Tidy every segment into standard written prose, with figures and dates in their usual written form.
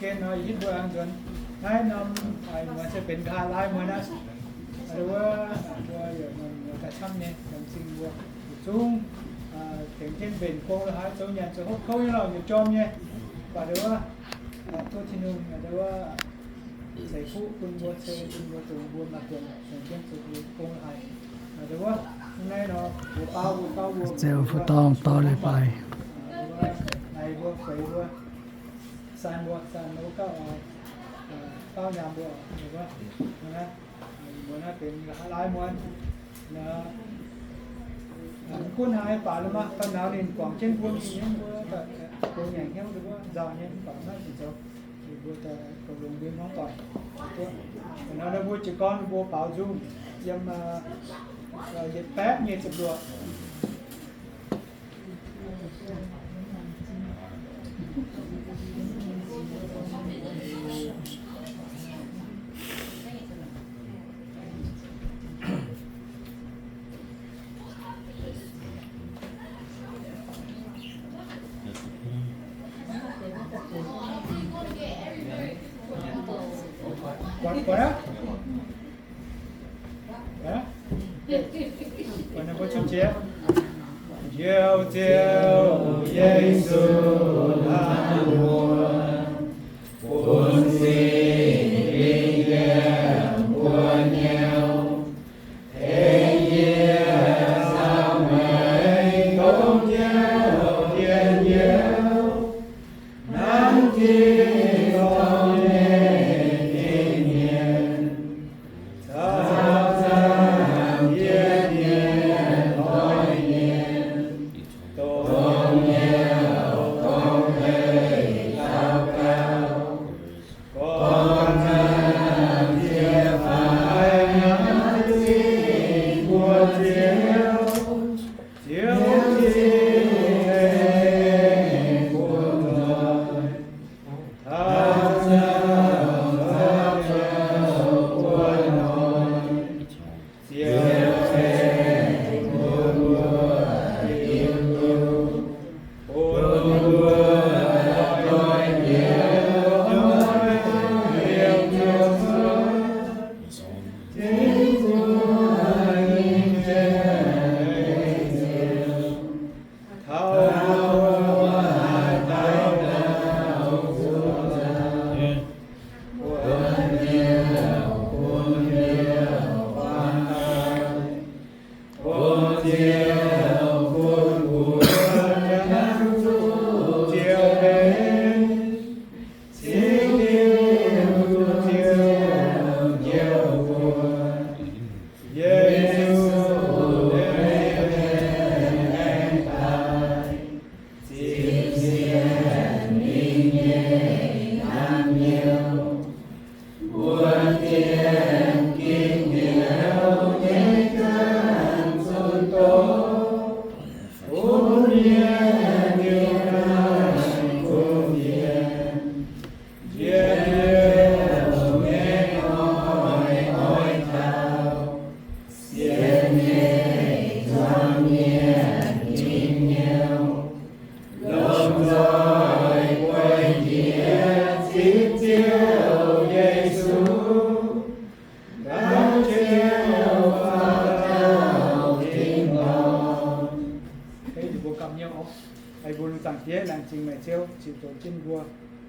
กณฑ์น้อยยิ่งกว่าเงินให้นำมันจะเป็นค่าลายมือนะหรือว่าอย่างมันกระชับเนี่ยอย่างสิ่งบัวจุ้งถึงเช่นเป็นโค้งแล้วฮะจุ้งยันจะโค้งเราอยู่จอมเนี่ยหรือว่าตัวที่นุ่มหรือว่าใส่คู่คุณบัวเชยคุณบัวตุ่มบัวมาตุ่มถึงเช่นสุดโค้งไทยหรือว่าในเนาะบัวเป้าบัวเซลล์ผู้ต้องต่อเลยไปในบัวไฟบัวสานบัวสานแล้วก็เป้ายามบัวหรือว่านะบัวน่าเป็นลายมวนนะคุณหายป่าละมาตอนหนาวนี่กวางเช่นพวกนี้บัวแบบตัวใหญ่เงี้ยหรือว่าดาวเนี่ยป่าน่าจะบัวจะกลงเรียนน้องต่อยตัวแล้วเราบัวจะก้อนบัวเป่าจุ่มยังมาเหยียดแป๊บเหยียดจับดัวVoilà. Voilà. Còn nó có chút chế. Diệu diệu Giêsu là nguồn buồn xin đi ghém của nhau thế gian sao mây công nhau thiên nhau nắng chi không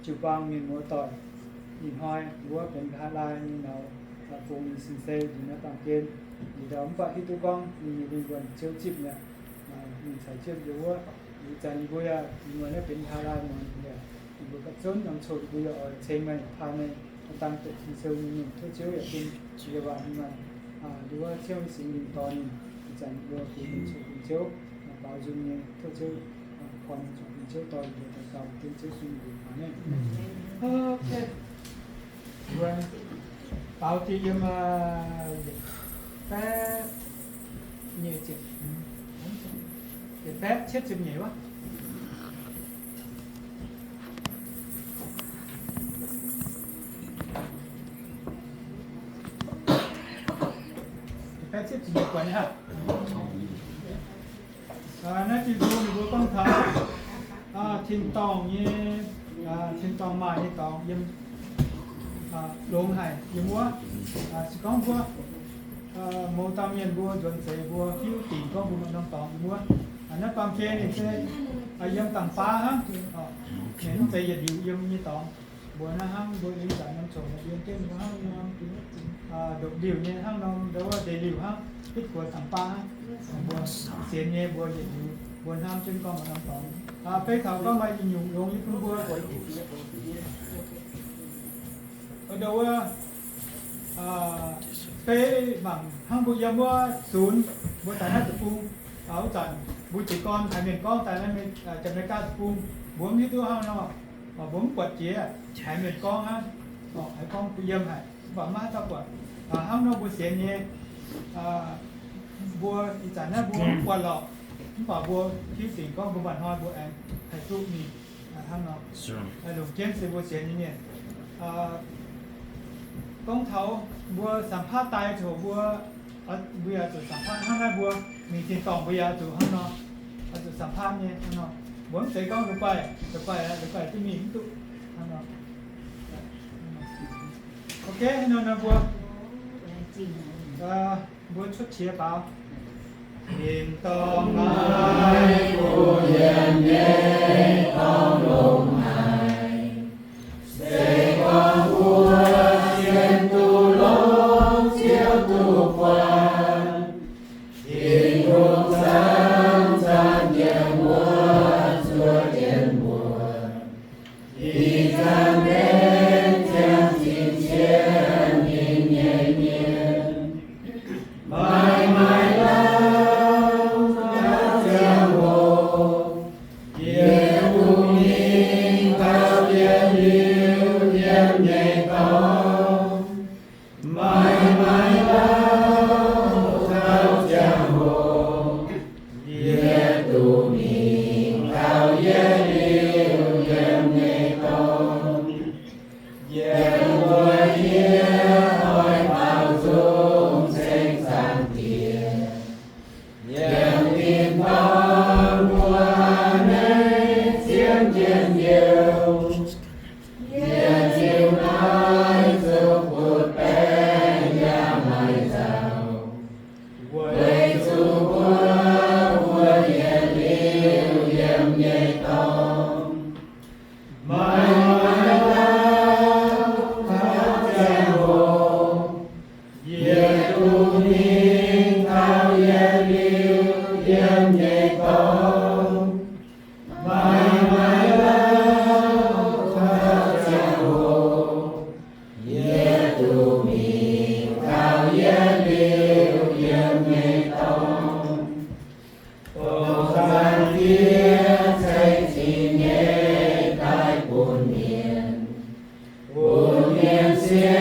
chịu quang miền múa tỏi nhìn hoi múaเป็นคาลายนี่เราฟงสินเซอยู่ในต่างเกณฑ์อยู่ดอมปะที่ตุกองมีเป็นวันเชี่ยวจิบเนี่ยมีใส่เชี่ยวอยู่ว่าอยู่จันบุยมีวันนี้เป็นคาลายมันเนี่ยอยู่กับชนน้ำโชดบุยเชงมันพาในต่างตัวสินเซมีทุกเชี่ยวอย่างเป็นชีวะนี่มันหรือว่าเชี่ยวสิ่งหนึ่งตอนจันบุยเป็นเชี่ยวบ่าวจุนเนี่ยทุกเชี่ยวความเชี่ยวตอนอยู่ในเก่าเป็นเชี่ยวสิ่งหนึ่งเนี่ยok vâng bảo thì nhưng mà phép nhiều chuyện cái phép chết chừng nhiều quá phép chết chừng nhiều quá nhá nó chỉ dùng được con thằng thiên tòng như trên tòng mai trên tòng yếm lông hải yếm búa chỉ có búa mô tam miền búa chuẩn sẽ búa phiêu tỉ có búa nông tòng búa nó tòng kia thì sẽ yếm tàng phá ha nên sẽ yếm yếm như tòng búa nó hăng búa yếm giải nông trộn yếm trên búa hăng độc điều như hăng nông đó là để điều hăng ít của tàng phá búa xiên như búa yếm búa ham trên con nông tòng phê thảo có mai dùng dùng như con búa ở đâu phê bằng hăng búa yếm búa xuống búa tại hát phun áo chặn búa chỉ con tại miền con tại miền chợ miền ca phun búa như tôi hăng nó mà búa quật chia tại miền con ha hải con búa yếm hải và má tao quật hăng nó búa xiên như búa chặn nó búa quật lọ và búa thiếu tiền con búa bản hoa búa em thầy tu mi hăng nó lục kiếm sẽ búa xiên như này công thấu búaสัมภาษณ์ตายถูกบัวเบียจุดสัมภาษณ์ห้างได้บัวมีทีต่อเบียจุดห้างนอจุดสัมภาษณ์เนี่ยห้างนอบัวเสกก็ลงไปที่มีหินตุห้างนอโอเคห้างนอนะบัวบัวชุดเชียร์เปล่าเย็นต้องไม้บัวเย็นเย็นต้องลงหายเสกก็บัวเย็นตุลงเชียวตุควันยิงรูปสังจันเย็นบัวชัวเย็นบัวอีจันเป็นเทียนจินเชียนยิงเย็นเย็นไม่เล่าเจ้าโวเย็นบุญิงเขาเย็นลิวเย็นใหญ่โตไม่เล่าเขาเจ้าโวเย็นตุมิงเขาเย็นลิวเย็นใหญ่โตเย็นบัวเย็นหอยเป่าสูงเส้นสังเกียเย็นดินทองบัวในเสียงเย็นเยียวเย็นจิ๋วน้อยสุขบุตรเป็นยามไม่เจ้าเว้ยสุบัวเย็นลิวเย็นใหญ่โตไม่เล่าเขาเจ้าโวเย็นตุมิงเขาเย็นลิวเย็นใหญ่โตไม่เล่าเขาเจ้าโวเย็นตุมิงเขาเย็นลิวเย็นใหญ่โตโอ้สันเทียนใจจีเนได้บุญเมียนเสีย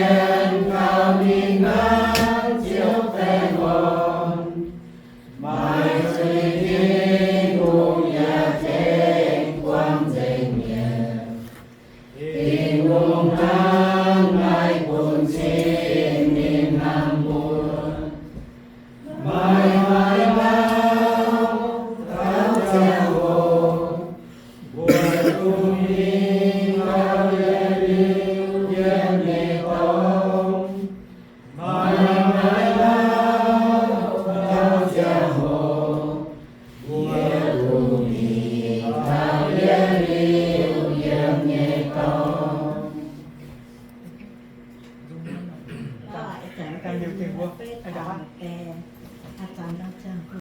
นเขามีน้ำเจียวแป้งอ่อนไม่เคยทิ้งบุญยาเจงความเจงเมียทิ้งลงน้ำไม่บุญชิงมีน้ำบุญไม่เล่าเขาเจ้าโวบัวตุมิงเขาเย็นลิวเย็นใหญ่โตไม่เล่าเขาเจ้าโวบัวตุมิงเขาเย็นลิวเย็นใหญ่โต ก็อาจารย์ก็อยู่ในประเภทของแกอาจารย์รับจ้างผู้